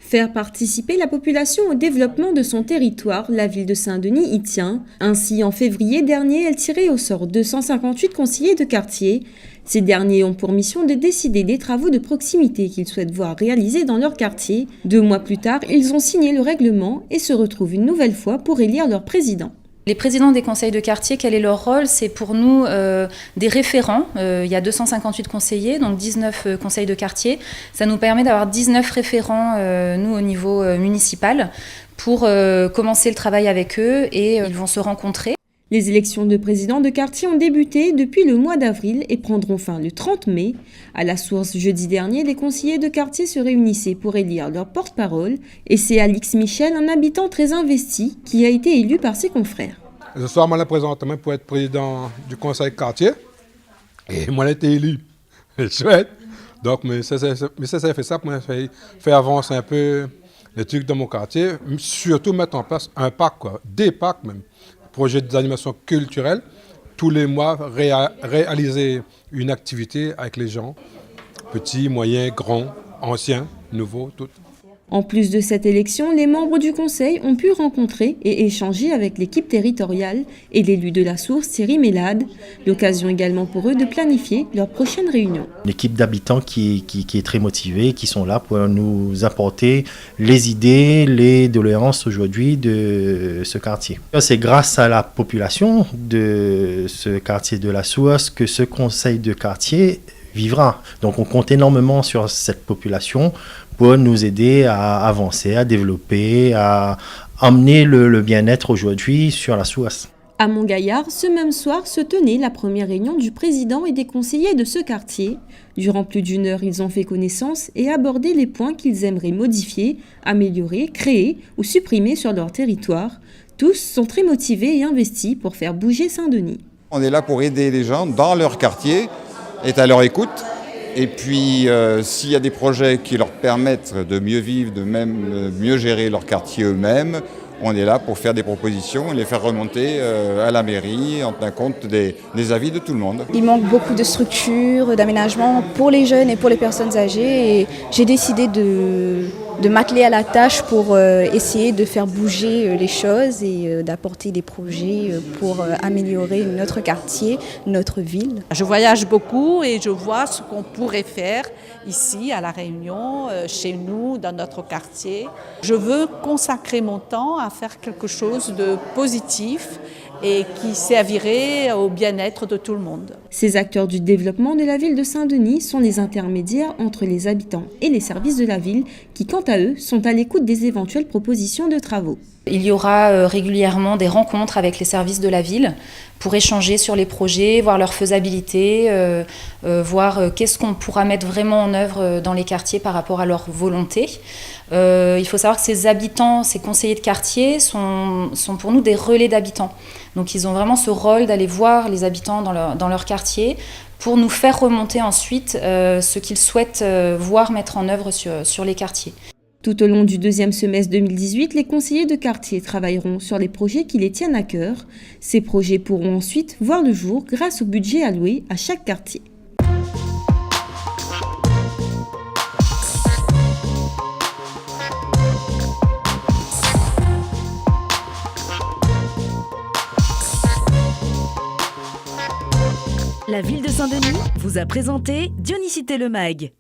Faire participer la population au développement de son territoire, la ville de Saint-Denis y tient. Ainsi, en février dernier, elle tirait au sort 258 conseillers de quartier. Ces derniers ont pour mission de décider des travaux de proximité qu'ils souhaitent voir réalisés dans leur quartier. 2 mois plus tard, ils ont signé le règlement et se retrouvent une nouvelle fois pour élire leur président. Les présidents des conseils de quartier, quel est leur rôle? C'est pour nous des référents. Il y a 258 conseillers, donc 19 conseils de quartier. Ça nous permet d'avoir 19 référents, nous, au niveau municipal, pour commencer le travail avec eux et ils vont se rencontrer. Les élections de président de quartier ont débuté depuis le mois d'avril et prendront fin le 30 mai. À la source, jeudi dernier, les conseillers de quartier se réunissaient pour élire leur porte-parole. Et c'est Alix Michel, un habitant très investi, qui a été élu par ses confrères. Ce soir, moi, je présente pour être président du conseil de quartier. Et moi, j'ai été élu. C'est chouette. Donc, mais ça fait ça pour faire avancer un peu les trucs dans mon quartier. Surtout mettre en place un parc, des parcs même. Projet d'animation culturelle, tous les mois réaliser une activité avec les gens, petits, moyens, grands, anciens, nouveaux, toutes. En plus de cette élection, les membres du conseil ont pu rencontrer et échanger avec l'équipe territoriale et l'élu de la source, Thierry Mélade. L'occasion également pour eux de planifier leur prochaine réunion. Une équipe d'habitants qui est très motivée, qui sont là pour nous apporter les idées, les doléances aujourd'hui de ce quartier. C'est grâce à la population de ce quartier de la source que ce conseil de quartier vivra. Donc on compte énormément sur cette population pour nous aider à avancer, à développer, à emmener le bien-être aujourd'hui sur la Source. À Montgaillard, ce même soir se tenait la première réunion du président et des conseillers de ce quartier. Durant plus d'une heure, ils ont fait connaissance et abordé les points qu'ils aimeraient modifier, améliorer, créer ou supprimer sur leur territoire. Tous sont très motivés et investis pour faire bouger Saint-Denis. On est là pour aider les gens dans leur quartier, être à leur écoute. Et puis, s'il y a des projets qui leur permettent de mieux vivre, de même mieux gérer leur quartier eux-mêmes, on est là pour faire des propositions et les faire remonter à la mairie en tenant compte des avis de tout le monde. Il manque beaucoup de structures, d'aménagements pour les jeunes et pour les personnes âgées. Et j'ai décidé de m'atteler à la tâche pour essayer de faire bouger les choses et d'apporter des projets pour améliorer notre quartier, notre ville. Je voyage beaucoup et je vois ce qu'on pourrait faire ici à La Réunion, chez nous, dans notre quartier. Je veux consacrer mon temps à faire quelque chose de positif et qui servirait au bien-être de tout le monde. Ces acteurs du développement de la ville de Saint-Denis sont les intermédiaires entre les habitants et les services de la ville qui, quant à eux, sont à l'écoute des éventuelles propositions de travaux. Il y aura régulièrement des rencontres avec les services de la ville pour échanger sur les projets, voir leur faisabilité, voir qu'est-ce qu'on pourra mettre vraiment en œuvre dans les quartiers par rapport à leur volonté. Il faut savoir que ces habitants, ces conseillers de quartier sont pour nous des relais d'habitants. Donc ils ont vraiment ce rôle d'aller voir les habitants dans leur quartier pour nous faire remonter ensuite ce qu'ils souhaitent voir mettre en œuvre sur les quartiers. Tout au long du deuxième semestre 2018, les conseillers de quartier travailleront sur les projets qui les tiennent à cœur. Ces projets pourront ensuite voir le jour grâce au budget alloué à chaque quartier. La ville de Saint-Denis vous a présenté Dionysité Le Mag.